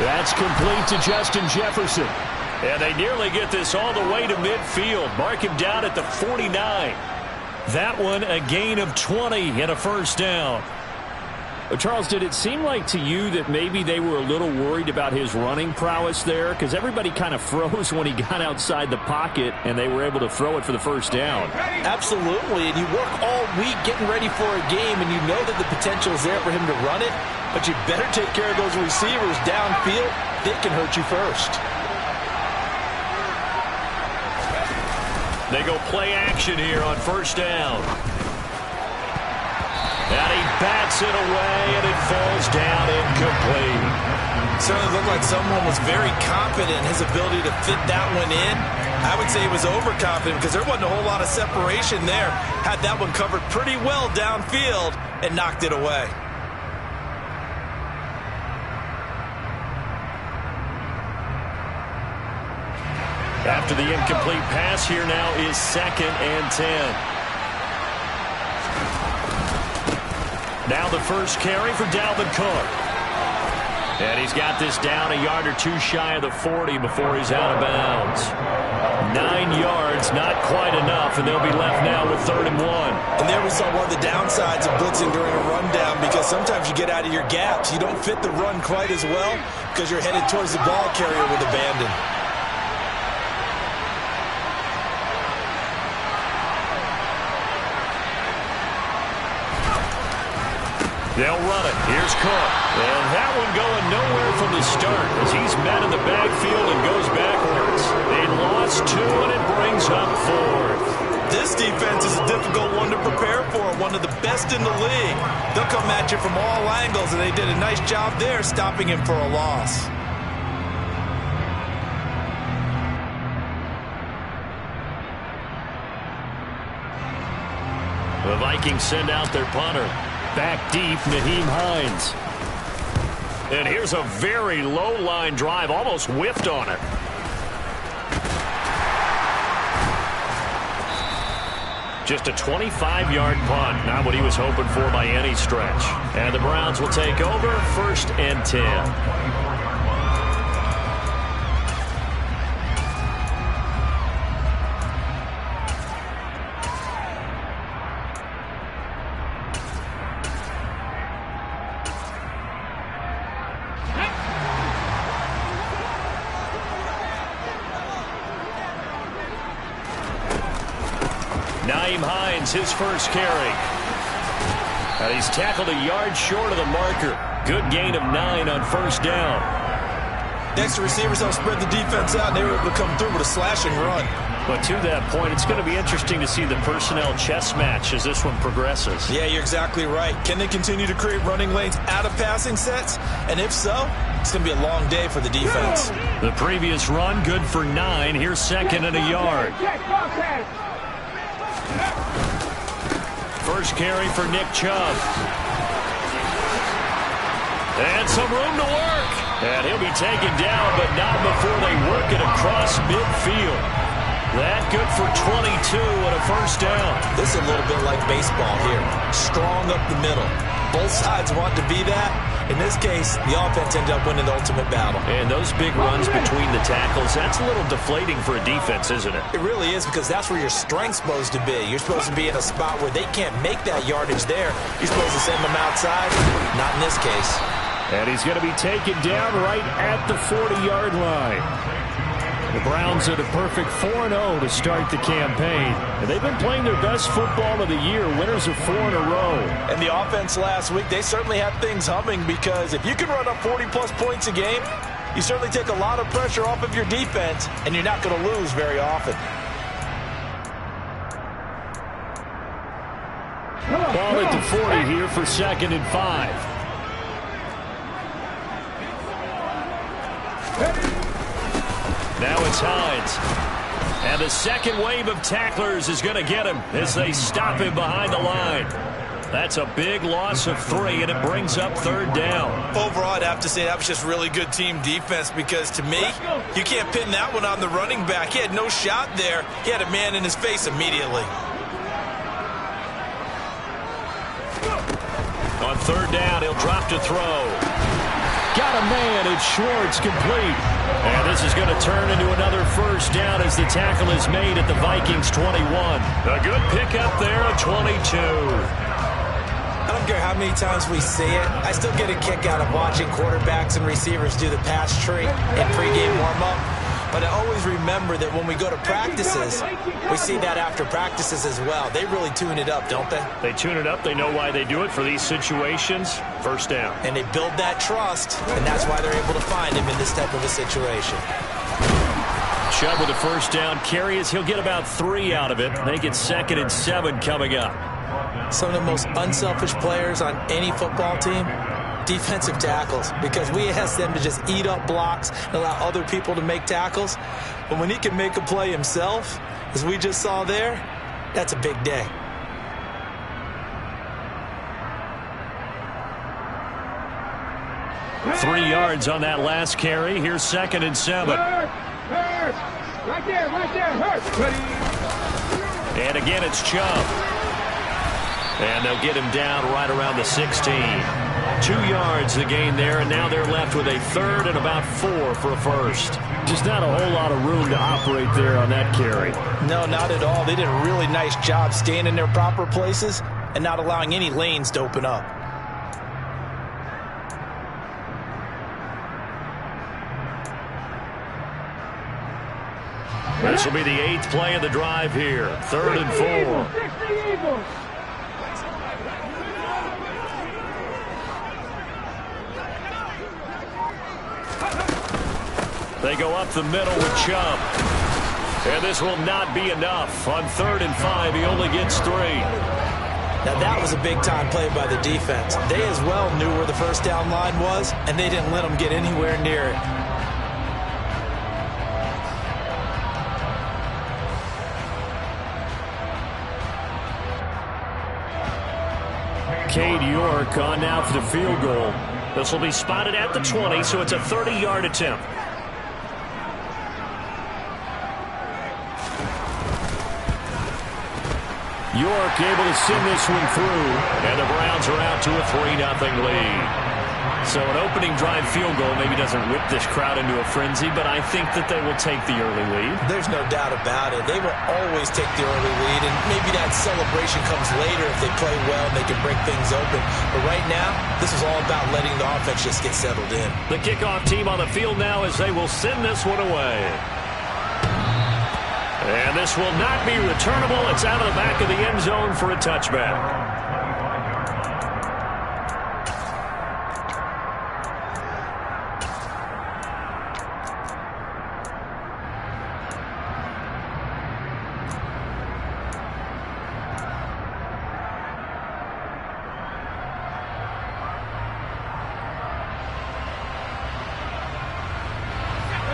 That's complete to Justin Jefferson. And they nearly get this all the way to midfield. Mark him down at the 49. That one a gain of 20 and a first down. Charles, did it seem like to you that maybe they were a little worried about his running prowess there? Because everybody kind of froze when he got outside the pocket, and they were able to throw it for the first down. Absolutely, and you work all week getting ready for a game, and you know that the potential is there for him to run it, but you better take care of those receivers downfield. They can hurt you first. They go play action here on first down. And he bats it away, and it falls down incomplete. Certainly looked like someone was very confident in his ability to fit that one in. I would say he was overconfident because there wasn't a whole lot of separation there. Had that one covered pretty well downfield and knocked it away. After the incomplete pass, here now is 2nd and 10. Now the first carry for Dalvin Cook. And he's got this down a yard or two shy of the 40 before he's out of bounds. 9 yards, not quite enough, and they'll be left now with 3rd and 1. And there we saw one of the downsides of blitzing during a rundown, because sometimes you get out of your gaps. You don't fit the run quite as well because you're headed towards the ball carrier with abandon. They'll run it. Here's Coop. And that one going nowhere from the start as he's met in the backfield and goes backwards. They lost 2, and it brings up 4th. This defense is a difficult one to prepare for, one of the best in the league. They'll come at you from all angles, and they did a nice job there stopping him for a loss. The Vikings send out their punter. Back deep, Nyheim Hines. And here's a very low-line drive, almost whiffed on it. Just a 25-yard punt, not what he was hoping for by any stretch. And the Browns will take over, 1st and 10. Nyheim Hines, his first carry. And he's tackled a yard short of the marker. Good gain of 9 on first down. Next, receivers help spread the defense out, and they were able to come through with a slashing run. But to that point, it's going to be interesting to see the personnel chess match as this one progresses. Yeah, you're exactly right. Can they continue to create running lanes out of passing sets? And if so, it's going to be a long day for the defense. The previous run, good for 9. Here's 2nd and a yard. First carry for Nick Chubb. And some room to work. And he'll be taken down, but not before they work it across midfield. That good for 22 and a first down. This is a little bit like baseball here. Strong up the middle. Both sides want to be that. In this case, the offense ended up winning the ultimate battle. And those big runs between the tackles, that's a little deflating for a defense, isn't it? It really is, because that's where your strength's supposed to be. You're supposed to be in a spot where they can't make that yardage there. You're supposed to send them outside. Not in this case. And he's going to be taken down right at the 40-yard line. The Browns are the perfect 4-0 to start the campaign. And they've been playing their best football of the year, winners of 4 in a row. And the offense last week, they certainly had things humming, because if you can run up 40-plus points a game, you certainly take a lot of pressure off of your defense, and you're not going to lose very often. Ball at the 40 here for 2nd and 5. Now it's Hines. And the second wave of tacklers is going to get him as they stop him behind the line. That's a big loss of 3, and it brings up 3rd down. Overall, I'd have to say that was just really good team defense, because to me, you can't pin that one on the running back. He had no shot there. He had a man in his face immediately. On 3rd down, he'll drop to throw. got a man. It's Schwartz, complete. And this is going to turn into another first down as the tackle is made at the Vikings 21. A good pickup there of 22. I don't care how many times we see it. I still get a kick out of watching quarterbacks and receivers do the pass tree in pregame warm-up. But I always remember that when we go to practices, we see that after practices as well. They really tune it up, don't they? They tune it up. They know why they do it for these situations. First down. And they build that trust, and that's why they're able to find him in this type of a situation. Chubb with a first down carry as he'll get about 3 out of it. Make it 2nd and 7 coming up. Some of the most unselfish players on any football team, defensive tackles, because we ask them to just eat up blocks and allow other people to make tackles. But when he can make a play himself, as we just saw there, that's a big day. Three yards on that last carry. Here's 2nd and 7. Right there, hurt. And again, it's Chubb. And they'll get him down right around the 16. 2 yards the gain there, and now they're left with a 3rd and about 4 for a first. Just not a whole lot of room to operate there on that carry. No, not at all. They did a really nice job staying in their proper places and not allowing any lanes to open up. This will be the 8th play of the drive here. 3rd and 4. They go up the middle with Chubb. And this will not be enough. On 3rd and 5, he only gets 3. Now that was a big-time play by the defense. They as well knew where the first down line was, and they didn't let them get anywhere near it. Cade York on now for the field goal. This will be spotted at the 20, so it's a 30-yard attempt. York able to send this one through, and the Browns are out to a 3-0 lead. So an opening drive field goal maybe doesn't whip this crowd into a frenzy, but I think that they will take the early lead. There's no doubt about it. They will always take the early lead, and maybe that celebration comes later if they play well and they can break things open. But right now, this is all about letting the offense just get settled in. The kickoff team on the field now as they will send this one away. And this will not be returnable. It's out of the back of the end zone for a touchback.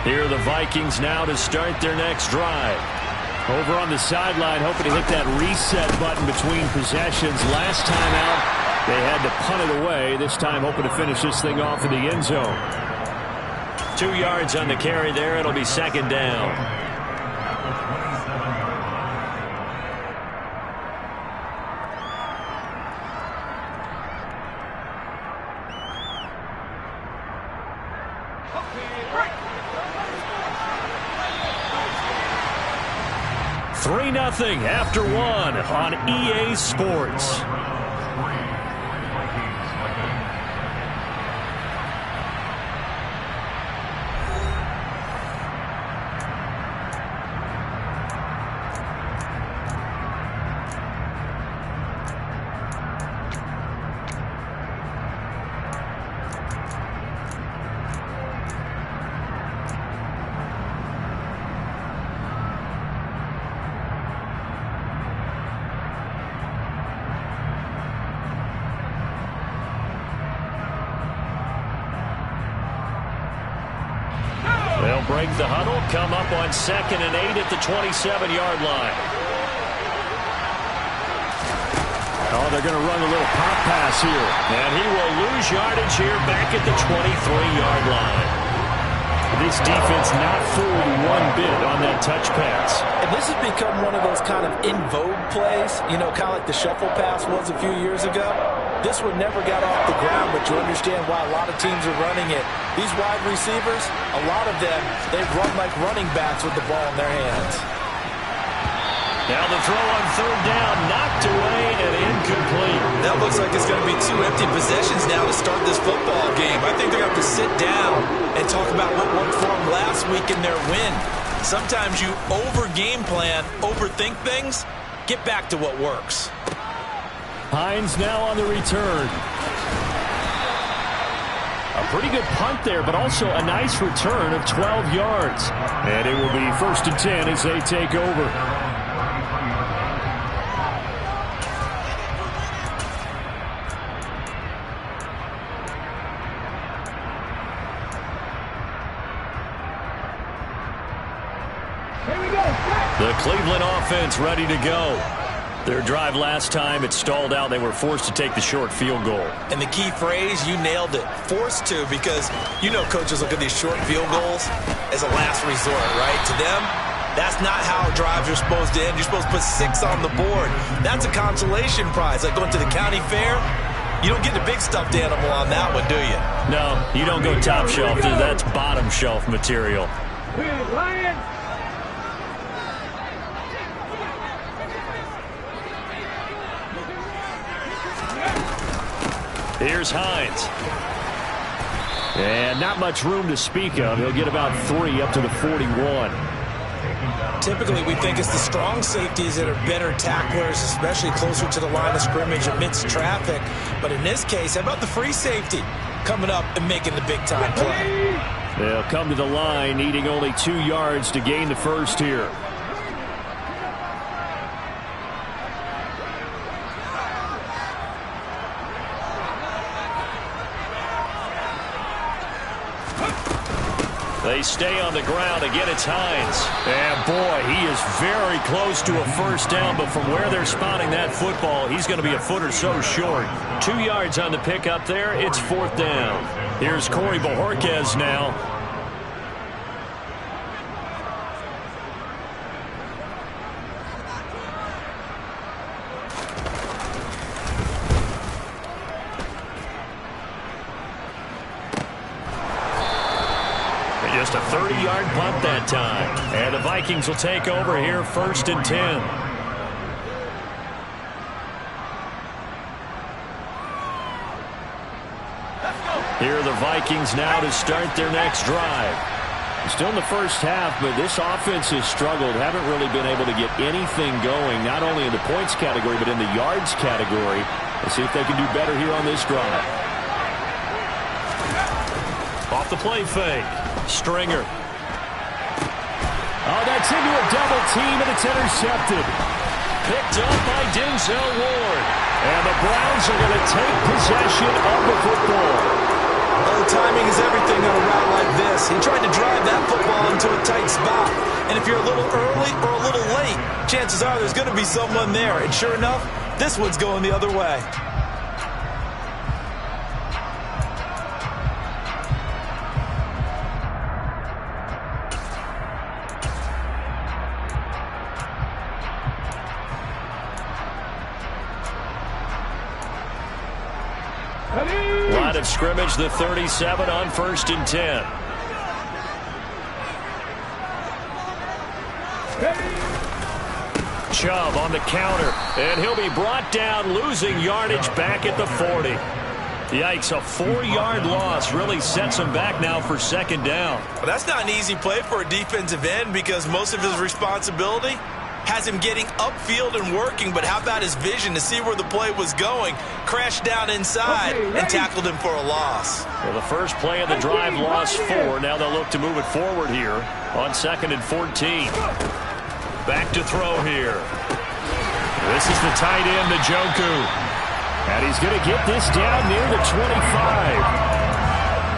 Here are the Vikings now to start their next drive. Over on the sideline, hoping to hit that reset button between possessions. Last time out, they had to punt it away. This time, hoping to finish this thing off in the end zone. 2 yards on the carry there. It'll be 2nd down. Nothing after 1 on EA Sports. They'll break the huddle, come up on 2nd and 8 at the 27-yard line. Oh, they're going to run a little pop pass here. And he will lose yardage here back at the 23-yard line. This defense not fooled one bit on that touch pass. And this has become one of those kind of in vogue plays, you know, kind of like the shuffle pass was a few years ago. This one never got off the ground, but you understand why a lot of teams are running it. These wide receivers, a lot of them, they've run like running backs with the ball in their hands. Now the throw on third down, knocked away and incomplete. That looks like it's going to be 2 empty possessions now to start this football game. I think they're going to have to sit down and talk about what worked for them last week in their win. Sometimes you over-game plan, overthink things, get back to what works. Hines now on the return. A pretty good punt there, but also a nice return of 12 yards. And it will be 1st and 10 as they take over. The Cleveland offense ready to go. Their drive last time, it stalled out. They were forced to take the short field goal. And the key phrase, you nailed it. Forced to, because you know coaches look at these short field goals as a last resort, right? To them, that's not how drives are supposed to end. You're supposed to put 6 on the board. That's a consolation prize. Like going to the county fair, you don't get the big stuffed animal on that one, do you? No, you don't go top shelf. That's bottom shelf material. Lions! Here's Hines. And not much room to speak of. He'll get about 3 up to the 41. Typically, we think it's the strong safeties that are better tacklers, especially closer to the line of scrimmage amidst traffic. But in this case, how about the free safety coming up and making the big-time play? They'll come to the line, needing only 2 yards to gain the first here. They stay on the ground. Again, it's Hines. And, boy, he is very close to a first down, but from where they're spotting that football, he's going to be a foot or so short. 2 yards on the pickup there. It's 4th down. Here's Corey Bojorquez now. Just a 30-yard punt that time. And the Vikings will take over here 1st and 10. Here are the Vikings now to start their next drive. Still in the first half, but this offense has struggled. Haven't really been able to get anything going, not only in the points category, but in the yards category. Let's see if they can do better here on this drive. Off the play fake. Stringer. Oh, that's into a double team, and it's intercepted. Picked up by Denzel Ward. And the Browns are going to take possession of the football. Oh, timing is everything on a route like this. He tried to drive that football into a tight spot. And if you're a little early or a little late, chances are there's going to be someone there. And sure enough, this one's going the other way. Line of scrimmage, the 37 on 1st and 10. Chubb on the counter, and he'll be brought down, losing yardage back at the 40. Yikes, a 4-yard loss really sets him back now for 2nd down. Well, that's not an easy play for a defensive end because most of his responsibility has him getting upfield and working, but how about his vision to see where the play was going? Crashed down inside and tackled him for a loss. Well, the first play of the drive lost 4. Now they'll look to move it forward here on 2nd and 14. Back to throw here. This is the tight end, Njoku. And he's going to get this down near the 25.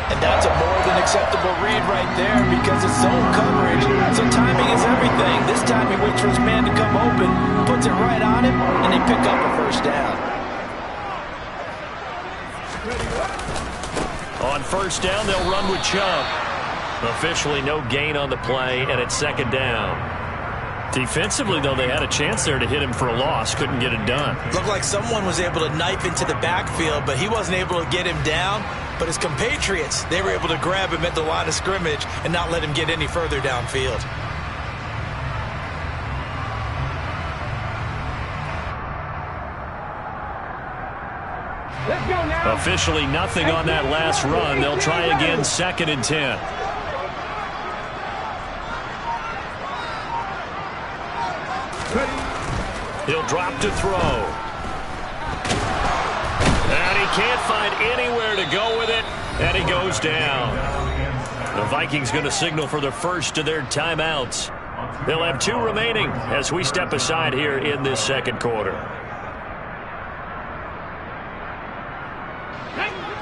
And that's a more than acceptable read right there because it's zone coverage. So timing is everything. This time he waits for his man to come open, puts it right on him, and they pick up a first down. On 1st down, they'll run with Chubb. Officially no gain on the play, and it's second down. Defensively, though, they had a chance there to hit him for a loss. Couldn't get it done. Looked like someone was able to knife into the backfield, but he wasn't able to get him down. But his compatriots, they were able to grab him at the line of scrimmage and not let him get any further downfield. Let's go now. Officially nothing on that last run. They'll try again, 2nd and 10. He'll drop to throw. And he can't find anywhere to go with it, and he goes down. The Vikings going to signal for the first of their timeouts. They'll have 2 remaining as we step aside here in this second quarter.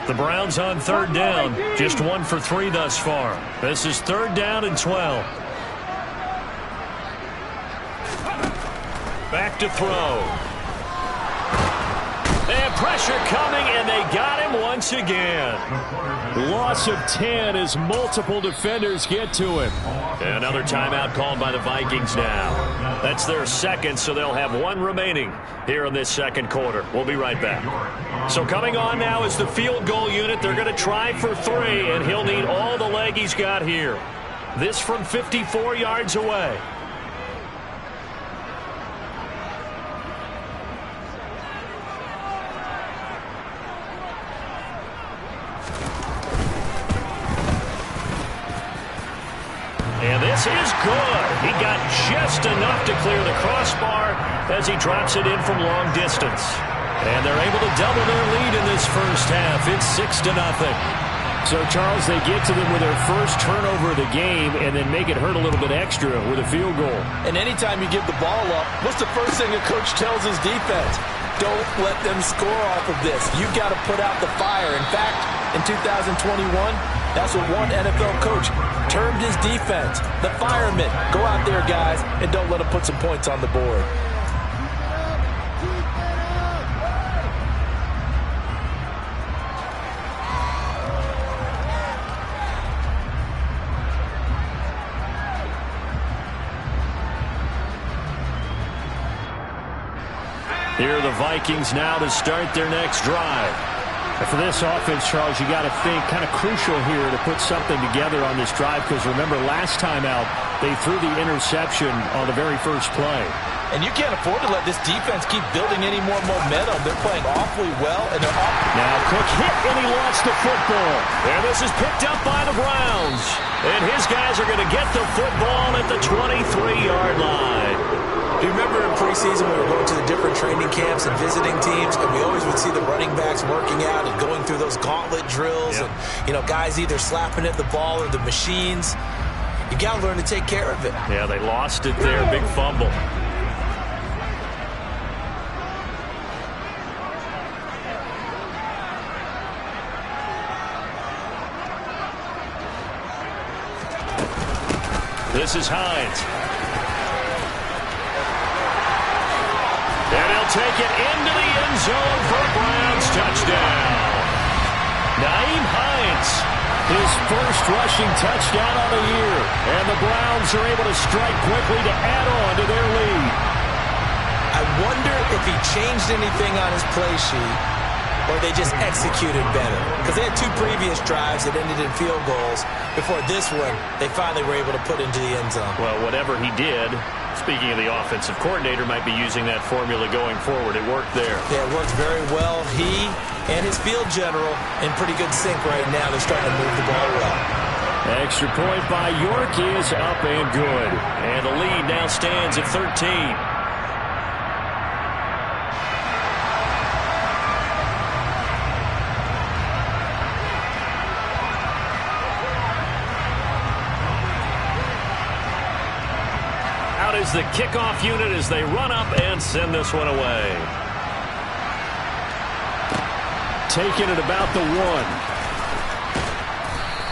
The Browns on 3rd down, just 1 for 3 thus far. This is 3rd down and 12. Back to throw. And pressure coming, and they got him once again. Loss of 10 as multiple defenders get to him. Another timeout called by the Vikings now. That's their second, so they'll have 1 remaining here in this second quarter. We'll be right back. So coming on now is the field goal unit. They're going to try for 3, and he'll need all the leg he's got here. This from 54 yards away. And this is good. He got just enough to clear the crossbar as he drops it in from long distance. And they're able to double their lead in this first half. It's 6-0. So, Charles, they get to them with their first turnover of the game and then make it hurt a little bit extra with a field goal. And anytime you give the ball up, what's the first thing a coach tells his defense? Don't let them score off of this. You've got to put out the fire. In fact, in 2021, that's what one NFL coach termed his defense, the firemen. Go out there, guys, and don't let them put some points on the board. Here are the Vikings now to start their next drive. For this offense, Charles, you got to think kind of crucial here to put something together on this drive because remember last time out they threw the interception on the very first play. And you can't afford to let this defense keep building any more momentum. They're playing awfully well, and they're off. Now Cook hit, and he lost the football. And this is picked up by the Browns. And his guys are going to get the football at the 23-yard line. Do you remember in preseason we were going to the different training camps and visiting teams, and we always would see the running backs working out and going through those gauntlet drills, and guys either slapping at the ball or the machines. You got to learn to take care of it. Yeah, they lost it there. Big fumble. This is Hines. And he'll take it into the end zone for a Browns touchdown. Nyheim Hines, his first rushing touchdown of the year. And the Browns are able to strike quickly to add on to their lead. I wonder if he changed anything on his play sheet or they just executed better. Because they had 2 previous drives that ended in field goals. Before this one, they finally were able to put into the end zone. Well, whatever he did, speaking of the offensive coordinator, might be using that formula going forward. It worked there. Yeah, it worked very well. He and his field general in pretty good sync right now. They're starting to move the ball well. Extra point by York is up and good. And the lead now stands at 13. Is the kickoff unit as they run up and send this one away. Taking it about the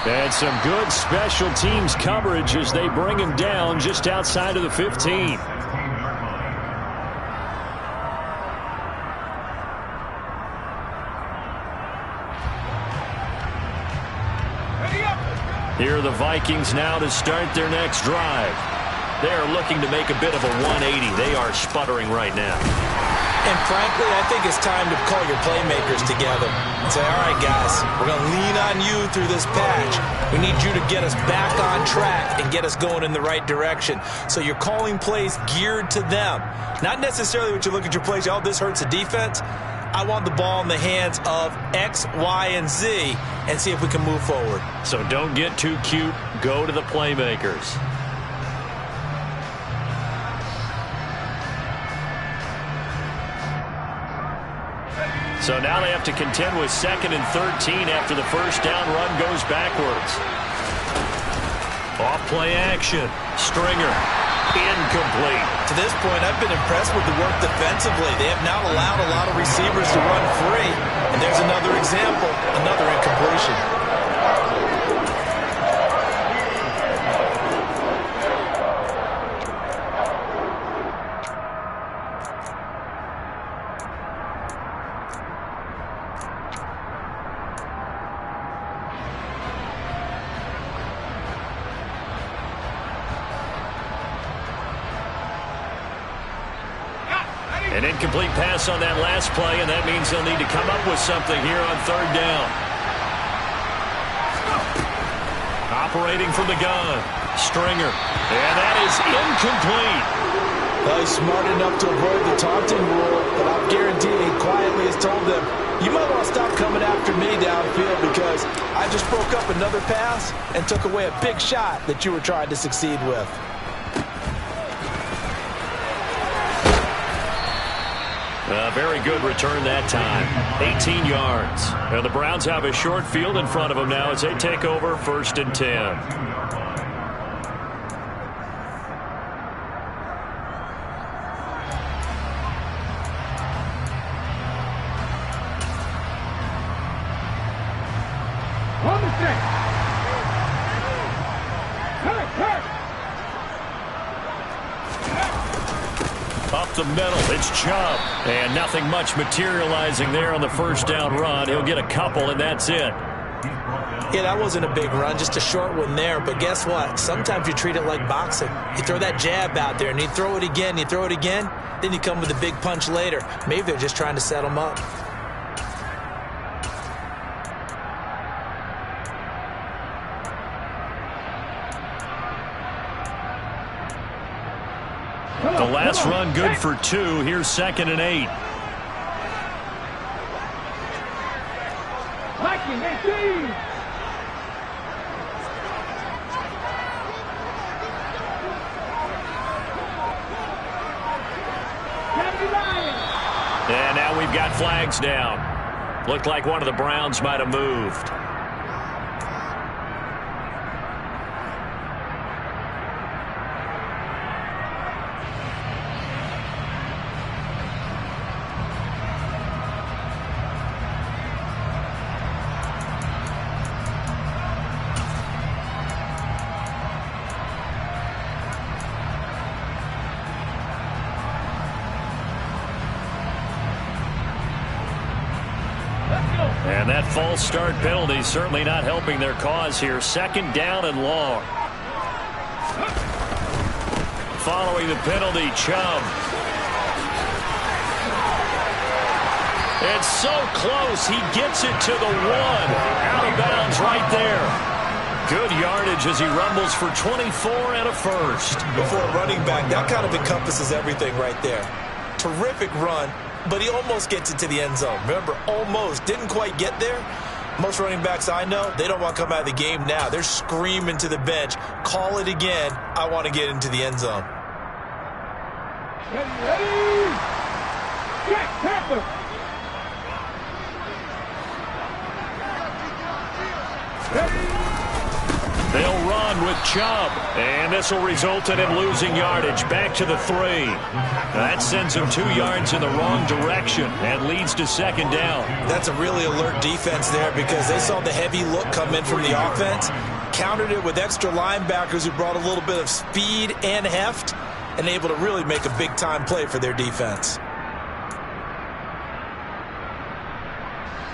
1. And some good special teams coverage as they bring him down just outside of the 15. Ready up. Here are the Vikings now to start their next drive. They are looking to make a bit of a 180. They are sputtering right now. And frankly, I think it's time to call your playmakers together and say, all right, guys, we're going to lean on you through this patch. We need you to get us back on track and get us going in the right direction. So you're calling plays geared to them. Not necessarily what you look at your plays, oh, this hurts the defense. I want the ball in the hands of X, Y, and Z and see if we can move forward. So don't get too cute. Go to the playmakers. So now they have to contend with 2nd and 13 after the first down run goes backwards. Off play action. Stringer. Incomplete. To this point, I've been impressed with the work defensively. They have not allowed a lot of receivers to run free. And there's another example, another incompletion. An incomplete pass on that last play, and that means they'll need to come up with something here on 3rd down. Operating from the gun. Stringer. And that is incomplete. Well, he's smart enough to avoid the taunting rule, but I'm guaranteeing he quietly has told them, you might want to stop coming after me downfield because I just broke up another pass and took away a big shot that you were trying to succeed with. A very good return that time. 18 yards. And the Browns have a short field in front of them now as they take over 1st and 10. Up the middle, it's Chubb. And nothing much materializing there on the first down run. He'll get a couple, and that's it. Yeah, that wasn't a big run, just a short one there. But guess what? Sometimes you treat it like boxing. You throw that jab out there, and you throw it again, you throw it again, then you come with a big punch later. Maybe they're just trying to set them up. The last run good for 2. Here's 2nd and 8. And now we've got flags down. Looked like one of the Browns might have moved. And that false start penalty certainly not helping their cause here. 2nd down and long. Following the penalty, Chubb. It's so close. He gets it to the 1. Out of bounds right there. Good yardage as he rumbles for 24 and a first. Before a running back, that kind of encompasses everything right there. Terrific run. But he almost gets it to the end zone. Remember, almost. Didn't quite get there. Most running backs I know, they don't want to come out of the game now. They're screaming to the bench, call it again. I want to get into the end zone. Ready? Jack Pepper. They'll run with Chubb, and this will result in him losing yardage back to the 3. That sends him 2 yards in the wrong direction and leads to 2nd down. That's a really alert defense there because they saw the heavy look come in from the offense, countered it with extra linebackers who brought a little bit of speed and heft, and able to really make a big-time play for their defense.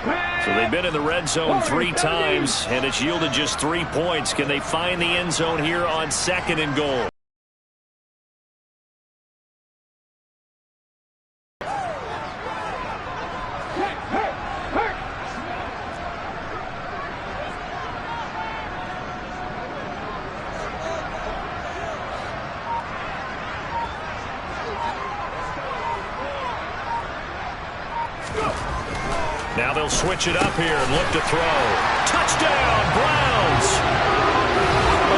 Flag So they've been in the red zone 3 times, and it's yielded just 3 points. Can they find the end zone here on 2nd and goal? Now they'll switch it up here and look to throw. Touchdown, Browns!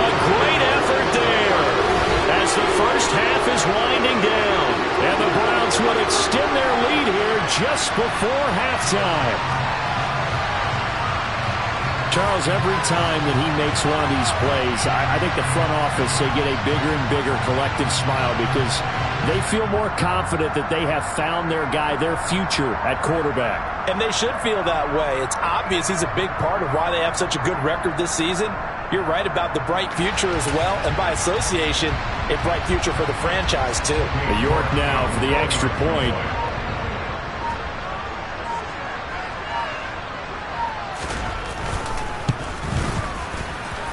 A great effort there as the first half is winding down. And the Browns will extend their lead here just before halftime. Charles, every time that he makes one of these plays, I think the front office, they get a bigger and bigger collective smile because they feel more confident that they have found their guy, their future at quarterback. And they should feel that way. It's obvious he's a big part of why they have such a good record this season. You're right about the bright future as well, and by association, a bright future for the franchise too. York now for the extra point.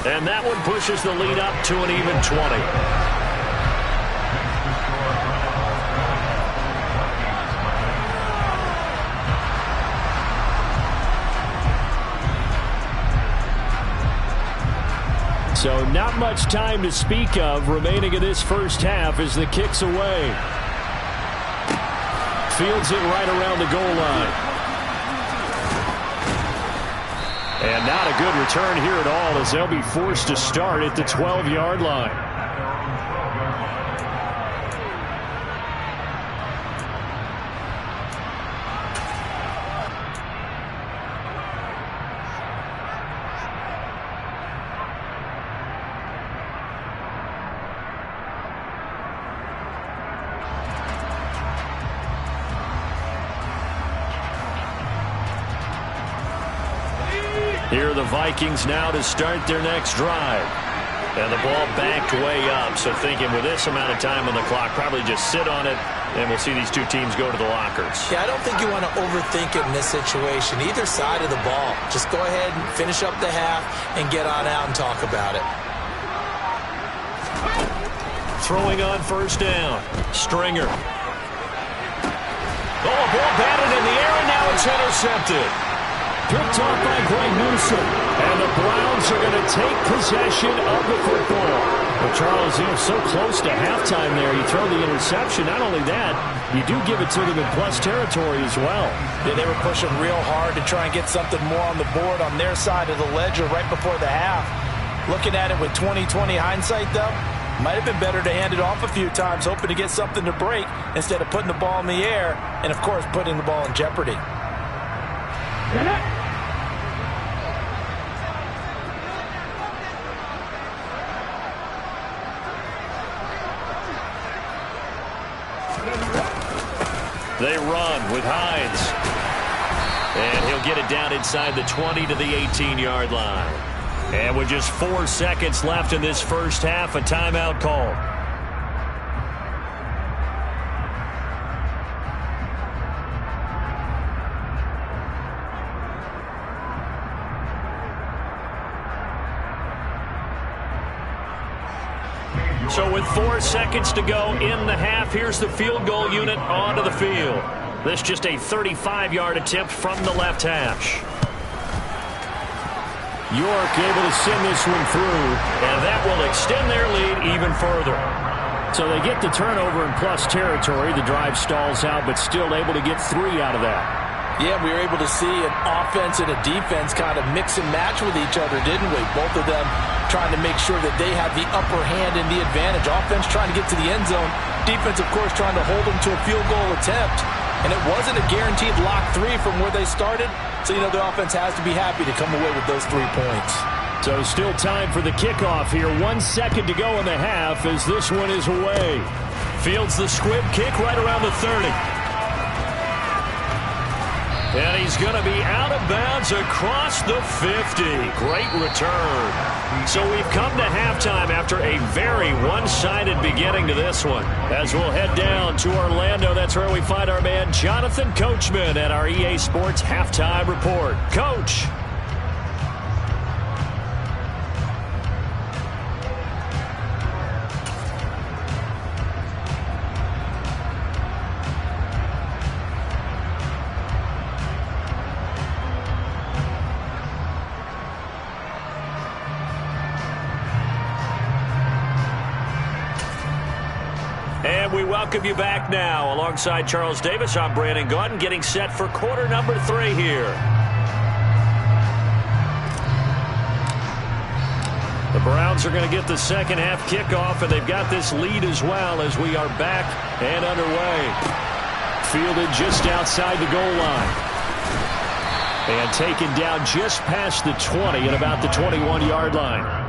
And that one pushes the lead up to an even 20. So not much time to speak of remaining in this first half as the kick's away. Fields it right around the goal line. And not a good return here at all as they'll be forced to start at the 12-yard line. Here are the Vikings now to start their next drive. And the ball backed way up. So thinking with this amount of time on the clock, probably just sit on it, and we'll see these two teams go to the lockers. Yeah, I don't think you want to overthink it in this situation. Either side of the ball. Just go ahead and finish up the half and get on out and talk about it. Throwing on first down. Stringer. Oh, ball batted in the air, and now it's intercepted. Picked off by Greg Newsom. And the Browns are going to take possession of the football. Well, Charles, so close to halftime there. You throw the interception. Not only that, you do give it to them in plus territory as well. Yeah, they were pushing real hard to try and get something more on the board on their side of the ledger right before the half. Looking at it with 20/20 hindsight, though, might have been better to hand it off a few times, hoping to get something to break instead of putting the ball in the air and, of course, putting the ball in jeopardy. They run with Hines. And he'll get it down inside the 20 to the 18-yard line. And with just 4 seconds left in this first half, a timeout call. So with 4 seconds to go in the half, here's the field goal unit onto the field. This just a 35-yard attempt from the left hash. York able to send this one through, and that will extend their lead even further. So they get the turnover in plus territory. The drive stalls out, but still able to get 3 out of that. Yeah, we were able to see an offense and a defense kind of mix and match with each other, didn't we? Both of them trying to make sure that they have the upper hand and the advantage. Offense trying to get to the end zone. Defense, of course, trying to hold them to a field goal attempt. And it wasn't a guaranteed lock 3 from where they started. So, the offense has to be happy to come away with those 3 points. So still time for the kickoff here. 1 second to go in the half as this one is away. Fields the squib kick right around the 30. And he's going to be out of bounds across the 50. Great return. So we've come to halftime after a very one-sided beginning to this one. As we'll head down to Orlando, that's where we find our man Jonathan Coachman at our EA Sports Halftime Report. Coach. And we welcome you back now. Alongside Charles Davis, I'm Brandon Gaudin, getting set for quarter number 3 here. The Browns are going to get the second half kickoff, and they've got this lead as well as we are back and underway. Fielded just outside the goal line. And taken down just past the 20 at about the 21-yard line.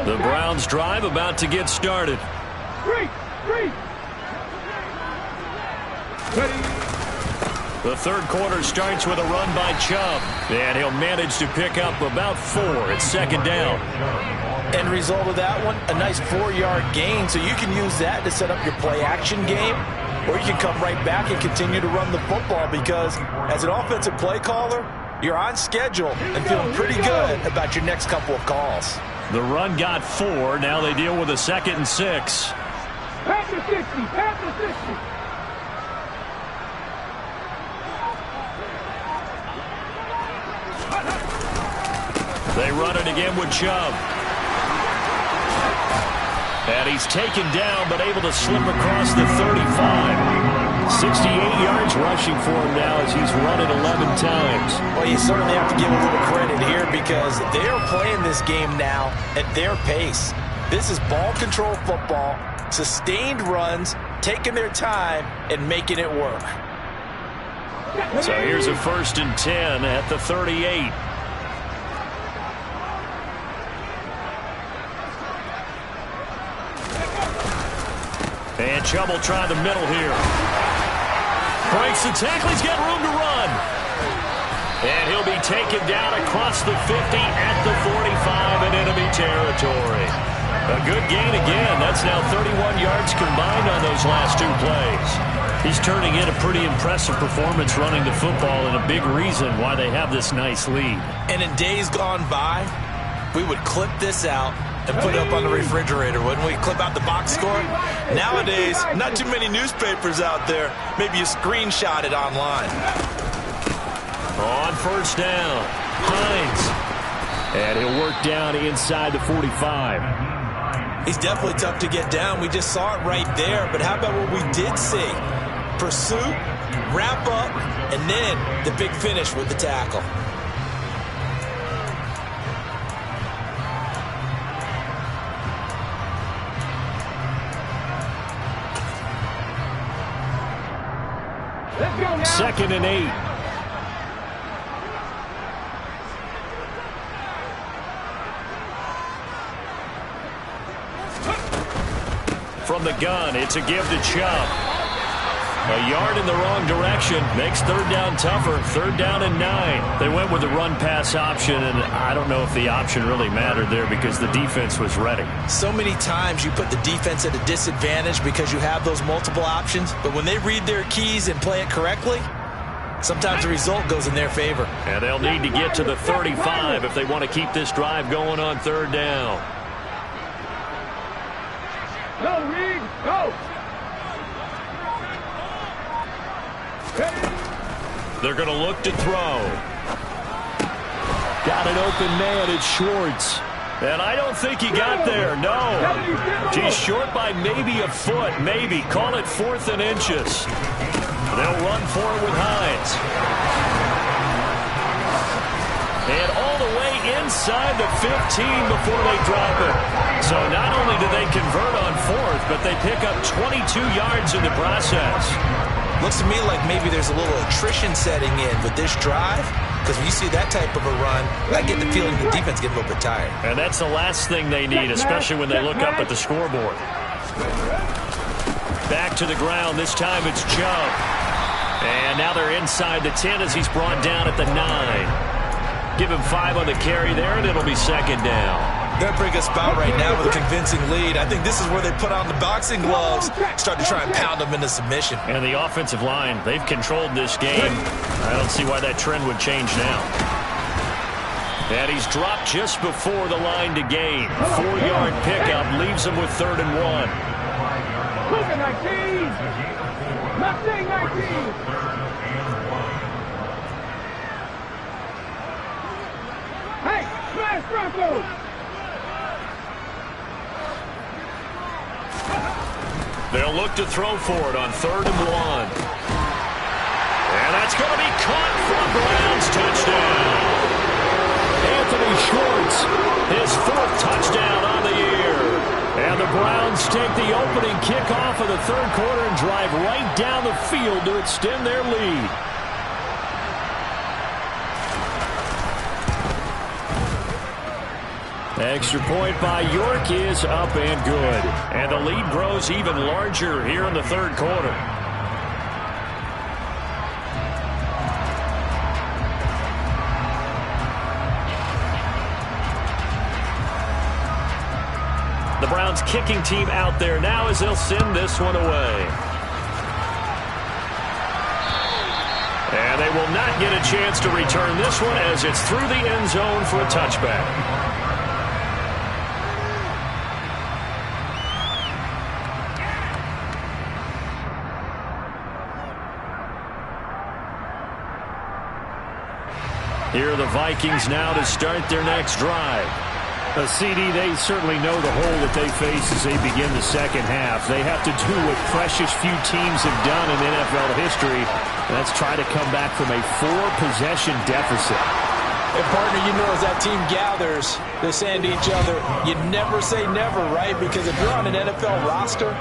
The Browns drive about to get started. The third quarter starts with a run by Chubb, and he'll manage to pick up about 4. It's second down. End result of that one, a nice 4-yard gain, so you can use that to set up your play-action game, or you can come right back and continue to run the football because as an offensive play caller, you're on schedule and feeling pretty good about your next couple of calls. The run got 4. Now they deal with a 2nd and 6. Pass the 60. Pass the 60. They run it again with Chubb. And he's taken down but able to slip across the 35. 68 yards rushing for him now as he's run it 11 times. Well, you certainly have to give a little credit here because they are playing this game now at their pace. This is ball control football, sustained runs, taking their time and making it work. So here's a 1st and 10 at the 38. And Chubb will try the middle here. Breaks the tackle. He's got room to run. And he'll be taken down across the 50 at the 45 in enemy territory. A good gain again. That's now 31 yards combined on those last 2 plays. He's turning in a pretty impressive performance running the football and a big reason why they have this nice lead. And in days gone by, we would clip this out and put it up on the refrigerator, wouldn't we? Clip out the box score. Nowadays, not too many newspapers out there. Maybe you screenshot it online. On 1st down, Hines. And he'll work down inside the 45. He's definitely tough to get down. We just saw it right there. But how about what we did see? Pursuit, wrap up, and then the big finish with the tackle. Second and 8. From the gun, it's a give to Chubb. A yard in the wrong direction makes 3rd down tougher. 3rd down and 9. They went with the run-pass option, and I don't know if the option really mattered there because the defense was ready. So many times you put the defense at a disadvantage because you have those multiple options, but when they read their keys and play it correctly, sometimes the result goes in their favor. And they'll need to get to the 35 if they want to keep this drive going on 3rd down. Go, Reed, go! They're going to look to throw. Got an open man. It's Schwartz. And I don't think he got there. No. He's short by maybe a foot. Maybe. Call it 4th and inches. They'll run for it with Hines. And all the way inside the 15 before they drop it. So not only do they convert on 4th, but they pick up 22 yards in the process. Looks to me like maybe there's a little attrition setting in with this drive. Because when you see that type of a run, I get the feeling the defense get a little bit tired. And that's the last thing they need, especially when they look up at the scoreboard. Back to the ground. This time it's Chubb. And now they're inside the 10 as he's brought down at the 9. Give him 5 on the carry there, and it'll be second down. They're in a pretty good spot right now with a convincing lead. I think this is where they put on the boxing gloves, start to try and pound them into submission. And the offensive line, they've controlled this game. I don't see why that trend would change now. And he's dropped just before the line to gain. 4-yard pickup leaves him with 3rd and 1. Coop 19! Mustang 19! Hey, smash Broncos! They'll look to throw for it on 3rd and 1. And that's going to be caught for a Browns touchdown. Anthony Schwartz, his 4th touchdown on the year. And the Browns take the opening kickoff of the 3rd quarter and drive right down the field to extend their lead. Extra point by York is up and good. And the lead grows even larger here in the 3rd quarter. The Browns kicking team out there now as they'll send this one away. And they will not get a chance to return this one as it's through the end zone for a touchback. Here are the Vikings now to start their next drive. A CD, they certainly know the hole that they face as they begin the second half. They have to do what precious few teams have done in NFL history. That's try to come back from a 4-possession deficit. And partner, you know, as that team gathers, they're saying to each other, you never say never, right? Because if you're on an NFL roster,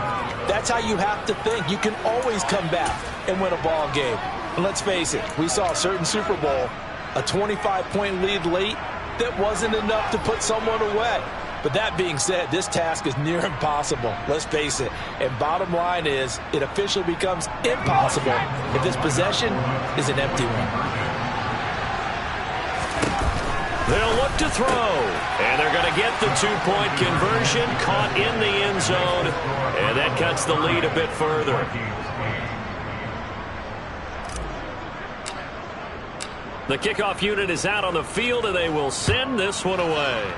that's how you have to think. You can always come back and win a ball game. And let's face it, we saw a certain Super Bowl, a 25-point lead late, that wasn't enough to put someone away. But that being said, this task is near impossible. Let's face it. And bottom line is, it officially becomes impossible if this possession is an empty one. They'll look to throw. And they're going to get the 2-point conversion, caught in the end zone. And that cuts the lead a bit further. The kickoff unit is out on the field, and they will send this one away.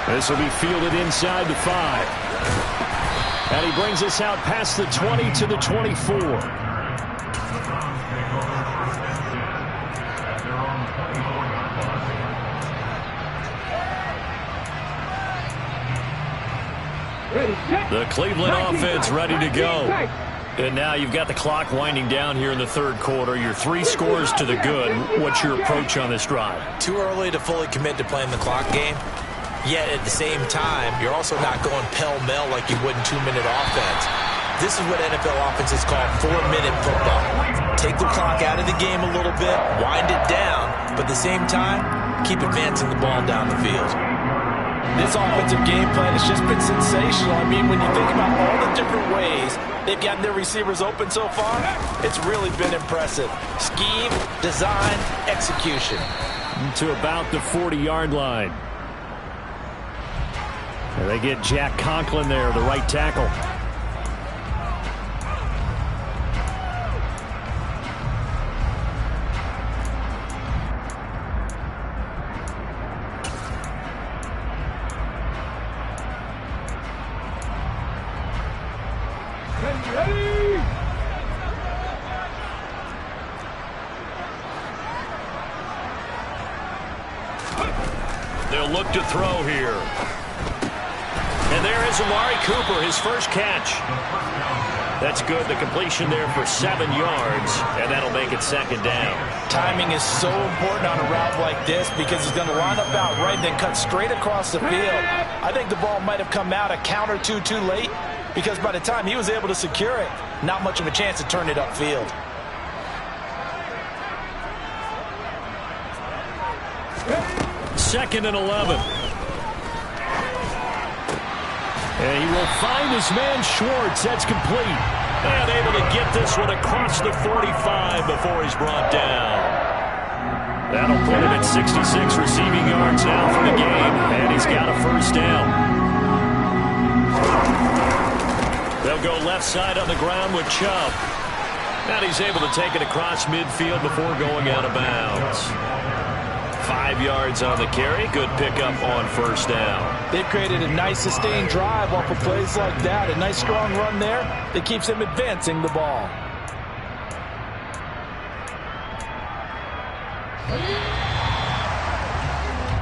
This will be fielded inside the 5. And he brings us out past the 20 to the 24. The Cleveland offense ready to go. And now you've got the clock winding down here in the 3rd quarter. You're 3 scores to the good. What's your approach on this drive? Too early to fully commit to playing the clock game. Yet at the same time, you're also not going pell-mell like you would in 2-minute offense. This is what NFL offenses call 4-minute football. Take the clock out of the game a little bit, wind it down, but at the same time, keep advancing the ball down the field. This offensive game plan has just been sensational. I mean, when you think about all the different ways they've gotten their receivers open so far, it's really been impressive. Scheme, design, execution. To about the 40-yard line. And they get Jack Conklin there, the right tackle. They'll look to throw here. And there is Amari Cooper, his first catch. That's good. The completion there for 7 yards, and that'll make it second down. Timing is so important on a route like this because he's going to line up out right, then cut straight across the field. I think the ball might have come out a count or two too late because by the time he was able to secure it, not much of a chance to turn it upfield. 2nd and 11. And he will find his man Schwartz. That's complete. And able to get this one across the 45 before he's brought down. That'll put him at 66 receiving yards now for the game. And he's got a first down. They'll go left side on the ground with Chubb. And he's able to take it across midfield before going out of bounds. 5 yards on the carry. Good pickup on first down. They've created a nice sustained drive off of plays like that. A nice strong run there that keeps them advancing the ball.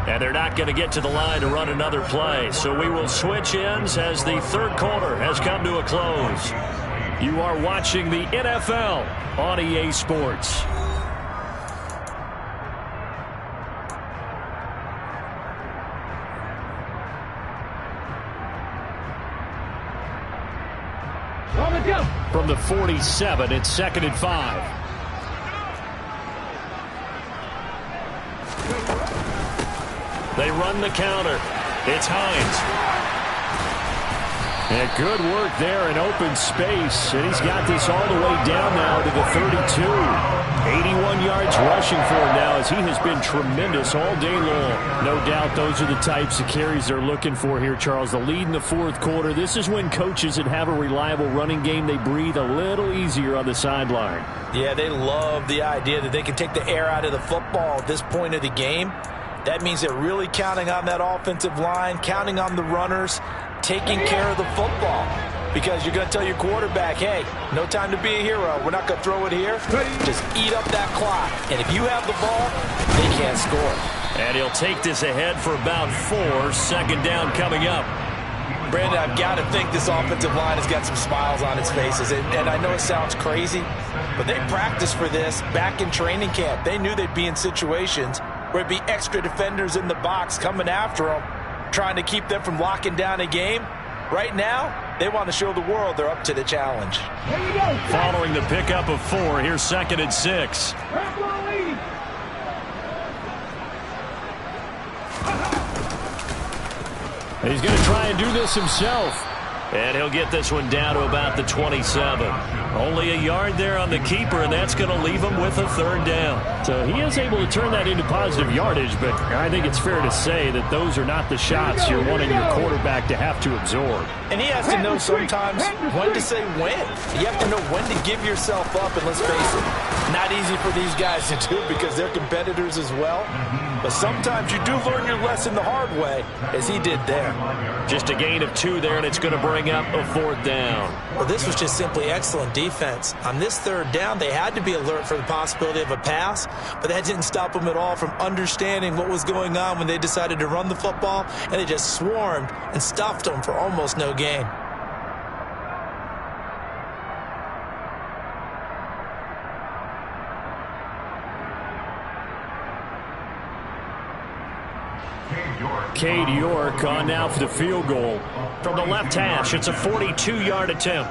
And they're not going to get to the line to run another play. So we will switch ends as the third quarter has come to a close. You are watching the NFL on EA Sports. From the 47, it's 2nd and 5. They run the counter. It's Hines. And good work there in open space. And he's got this all the way down now to the 32. 81 yards rushing for him now as he has been tremendous all day long. No doubt those are the types of carries they're looking for here, Charles. The lead in the fourth quarter. This is when coaches that have a reliable running game, they breathe a little easier on the sideline. Yeah, they love the idea that they can take the air out of the football at this point of the game. That means they're really counting on that offensive line, counting on the runners, taking care of the football. Because you're going to tell your quarterback, hey, no time to be a hero. We're not going to throw it here. Just eat up that clock. And if you have the ball, they can't score. And he'll take this ahead for about 4. 2nd down coming up. Brandon, I've got to think this offensive line has got some smiles on its faces. And I know it sounds crazy, but they practiced for this back in training camp. They knew they'd be in situations where it'd be extra defenders in the box coming after them, trying to keep them from locking down a game. Right now, they want to show the world they're up to the challenge. Following the pickup of 4, here's 2nd and 6. He's going to try and do this himself. And he'll get this one down to about the 27. Only a yard there on the keeper, and that's going to leave him with a 3rd down. So he is able to turn that into positive yardage, but I think it's fair to say that those are not the shots you're wanting your quarterback to have to absorb. And he has to know sometimes when to say when. You have to know when to give yourself up, and let's face it, not easy for these guys to do because they're competitors as well. But sometimes you do learn your lesson the hard way, as he did there. Just a gain of 2 there, and it's going to bring up a 4th down. Well, this was just simply excellent defense. On this 3rd down, they had to be alert for the possibility of a pass, but that didn't stop them at all from understanding what was going on when they decided to run the football, and they just swarmed and stuffed them for almost no gain. Cade York on now for the field goal. From the left hash, it's a 42-yard attempt.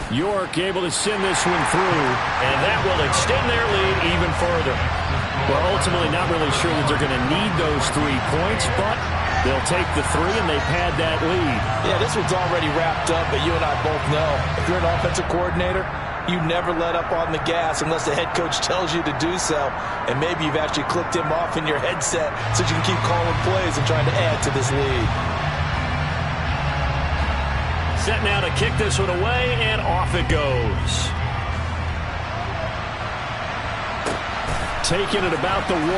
York able to send this one through, and that will extend their lead even further. Well, ultimately not really sure that they're going to need those 3 points, but they'll take the 3 and they pad that lead. Yeah, this one's already wrapped up, but you and I both know if you're an offensive coordinator, you never let up on the gas unless the head coach tells you to do so. And maybe you've actually clicked him off in your headset so you can keep calling plays and trying to add to this lead. Set now to kick this one away, and off it goes. Taking it about the 1.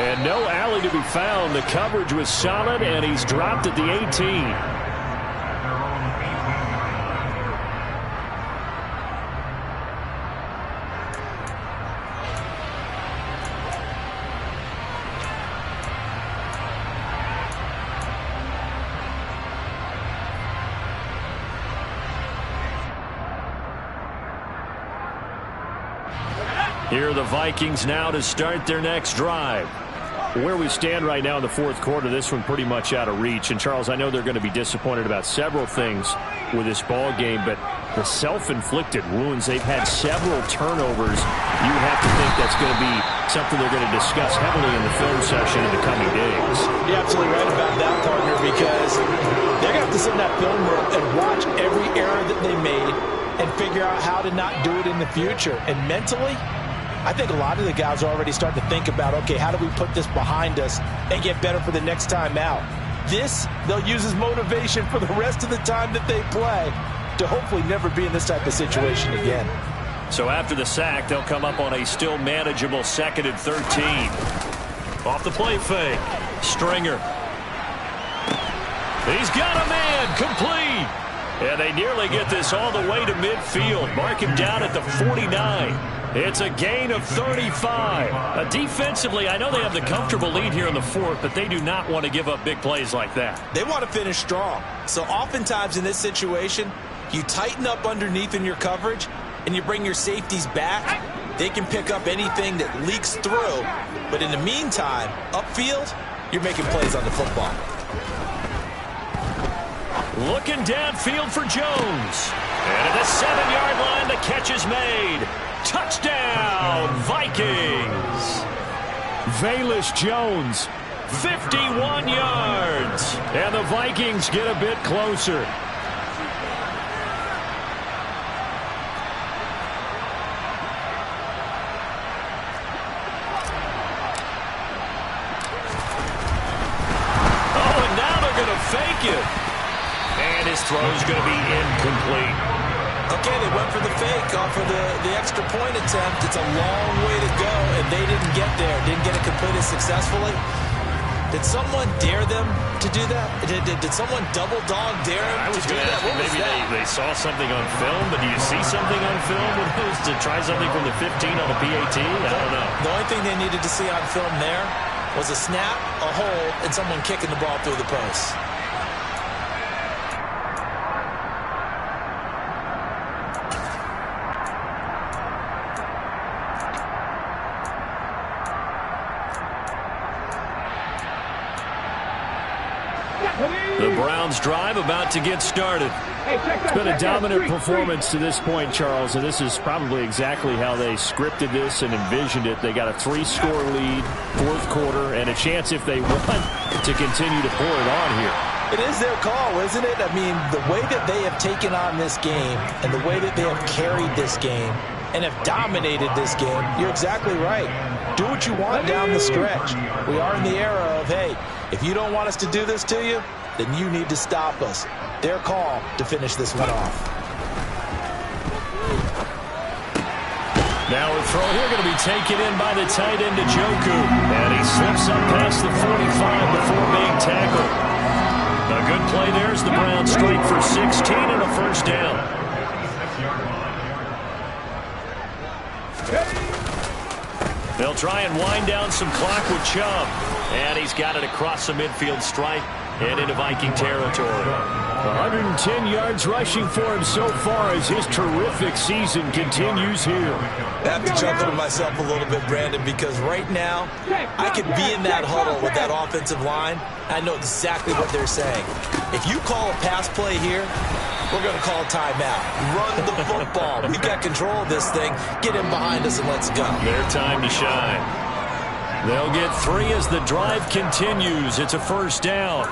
And no alley to be found. The coverage was solid, and he's dropped at the 18. Here are the Vikings now to start their next drive. Where we stand right now in the fourth quarter, this one pretty much out of reach. And, Charles, I know they're going to be disappointed about several things with this ball game, but the self-inflicted wounds, they've had several turnovers. You would have to think that's going to be something they're going to discuss heavily in the film session in the coming days. You're absolutely right about that, partner, because they're going to have to sit in that film room and watch every error that they made and figure out how to not do it in the future. And mentally, I think a lot of the guys are already starting to think about, okay, how do we put this behind us and get better for the next time out? This, they'll use as motivation for the rest of the time that they play to hopefully never be in this type of situation again. So after the sack, they'll come up on a still manageable 2nd and 13. Off the play fake. Stringer. He's got a man. Complete. And they nearly get this all the way to midfield. Mark him down at the 49. It's a gain of 35. Defensively, I know they have the comfortable lead here in the fourth, but they do not want to give up big plays like that. They want to finish strong. So oftentimes in this situation, you tighten up underneath in your coverage and you bring your safeties back. They can pick up anything that leaks through. But in the meantime, upfield, you're making plays on the football. Looking downfield for Jones. And at the 7-yard line, the catch is made. Touchdown, Vikings. Velus Jones, 51 yards. and the Vikings get a bit closer. Fake it. And his throw is going to be incomplete. Okay, they went for the fake off of the extra point attempt. It's a long way to go, and they didn't get there. Didn't get it completed successfully. Did someone dare them to do that? Did someone double dog dare them to do that? Maybe they saw something on film, but do you see something on film with those to try something from the 15 on the PAT? I don't know. The only thing they needed to see on film there was a snap, a hold, and someone kicking the ball through the post. The Browns drive about to get started. It's been a dominant performance to this point, Charles, and this is probably exactly how they scripted this and envisioned it. They got a 3-score lead, fourth quarter, and a chance if they want to continue to pour it on here. It is their call, isn't it? I mean, the way that they have taken on this game and the way that they have carried this game and have dominated this game, you're exactly right. Do what you want down the stretch. We are in the era of, hey, if you don't want us to do this to you, then you need to stop us. Their call to finish this one off. Now a throw here going to be taken in by the tight end Njoku. And he slips up past the 45 before being tackled. A good play there as the Browns strike for 16 and a first down. They'll try and wind down some clock with Chubb. And he's got it across the midfield stripe and into Viking territory. 110 yards rushing for him so far as his terrific season continues here. I have to chuckle to myself a little bit, Brandon, because right now I could be in that huddle with that offensive line. I know exactly what they're saying. If you call a pass play here, we're going to call a timeout. Run the football. We've got control of this thing. Get in behind us and let's go. Their time to shine. They'll get 3 as the drive continues. It's a first down.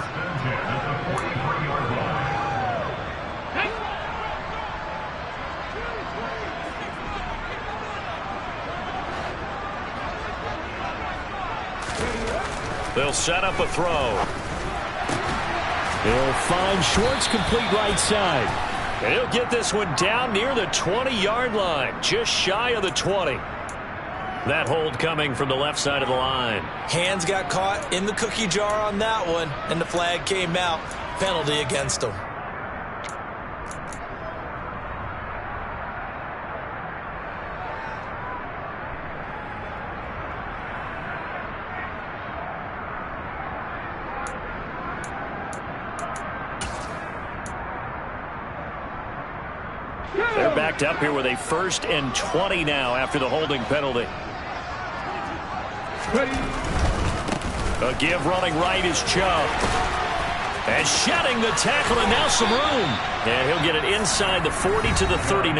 They'll set up a throw. They'll find Schwartz complete right side. And he'll get this one down near the 20-yard line, just shy of the 20. That hold coming from the left side of the line. Hands got caught in the cookie jar on that one, and the flag came out. Penalty against them. They're backed up here with a 1st and 20 now after the holding penalty. A give running right is Chubb. And shedding the tackle, and now some room. And he'll get it inside the 40 to the 39.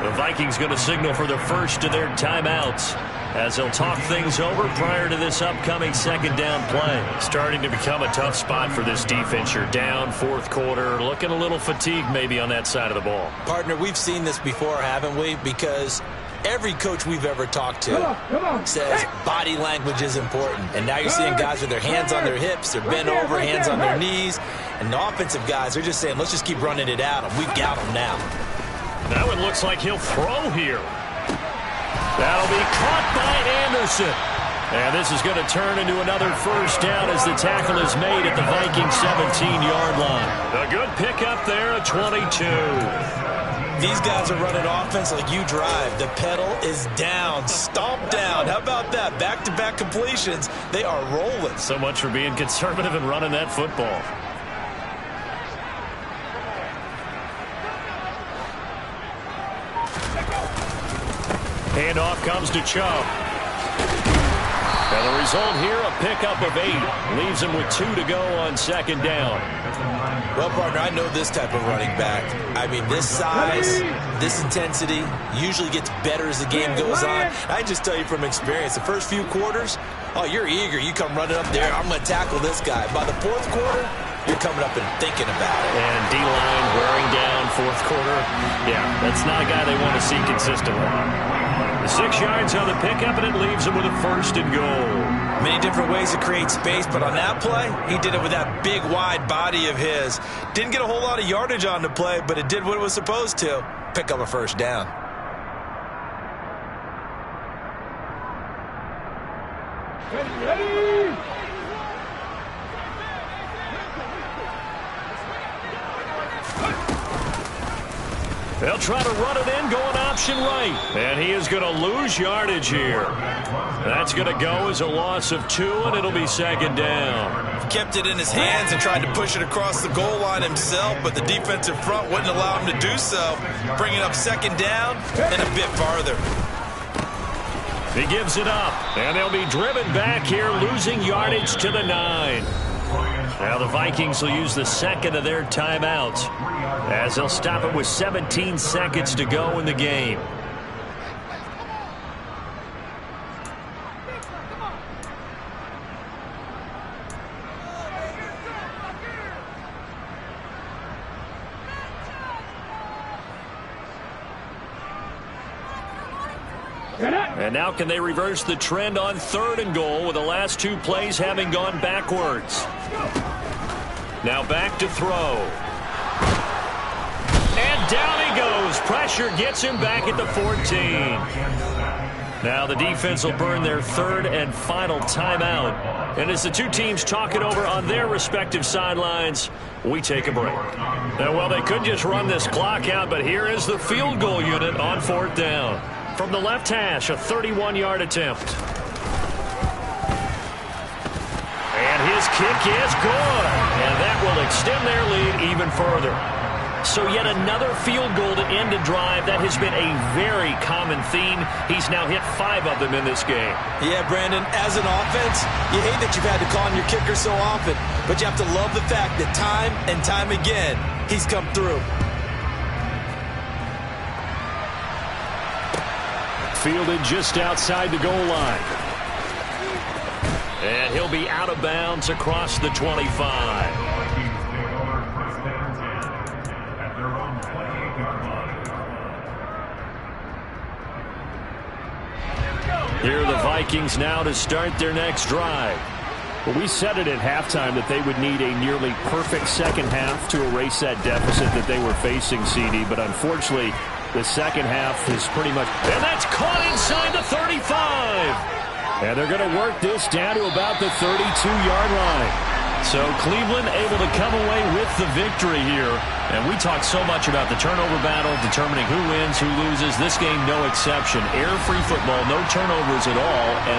The Vikings going to signal for the first of their timeouts as they'll talk things over prior to this upcoming second down play. Starting to become a tough spot for this defense. You're down fourth quarter, looking a little fatigued maybe on that side of the ball. Partner, we've seen this before, haven't we? Because every coach we've ever talked to says body language is important. And now you're seeing guys with their hands on their hips, they're bent over, hands on their knees. And the offensive guys are just saying, let's just keep running it at them. We've got them now. That one looks like he'll throw here. That'll be caught by Anderson. And this is going to turn into another first down as the tackle is made at the Vikings 17-yard line. A good pickup there at 22. These guys are running offense like you drive. The pedal is down, stomp down. How about that? Back-to-back completions. They are rolling. So much for being conservative and running that football. Handoff comes to Chubb. And the result here, a pickup of 8. Leaves him with 2 to go on second down. Well, partner, I know this type of running back. I mean, this size, this intensity usually gets better as the game goes on. I just tell you from experience, the first few quarters, oh, you're eager. You come running up there, I'm going to tackle this guy. By the fourth quarter, you're coming up and thinking about it. And D-line wearing down fourth quarter. Yeah, that's not a guy they want to see consistently. The 6 yards on the pickup, and it leaves him with a first and goal. Many different ways to create space, but on that play, he did it with that big, wide body of his. Didn't get a whole lot of yardage on the play, but it did what it was supposed to. Pick up a first down. Ready? They'll try to run it in, going option right. And he is going to lose yardage here. That's going to go as a loss of 2, and it'll be second down. Kept it in his hands and tried to push it across the goal line himself, but the defensive front wouldn't allow him to do so. Bringing up second down and a bit farther. He gives it up, and they'll be driven back here, losing yardage to the 9. Now the Vikings will use the second of their timeouts as they'll stop it with 17 seconds to go in the game. And now can they reverse the trend on 3rd and goal with the last 2 plays having gone backwards? Now back to throw. And down he goes. Pressure gets him back at the 14. Now the defense will burn their 3rd and final timeout. And as the 2 teams talk it over on their respective sidelines, we take a break. Now, well, they could just run this clock out, but here is the field goal unit on 4th down. From the left hash, a 31-yard attempt. And his kick is good. And that will extend their lead even further. So yet another field goal to end a drive. That has been a very common theme. He's now hit 5 of them in this game. Yeah, Brandon, as an offense, you hate that you've had to call on your kicker so often, but you have to love the fact that time and time again, he's come through. Fielded just outside the goal line. And he'll be out of bounds across the 25. Here are the Vikings now to start their next drive. Well, we said it at halftime that they would need a nearly perfect second half to erase that deficit that they were facing, CD, but unfortunately, the second half is pretty much... And that's caught inside the 35. And they're going to work this down to about the 32-yard line. So Cleveland able to come away with the victory here. And we talk so much about the turnover battle, determining who wins, who loses. This game, no exception. Air-free football, no turnovers at all. And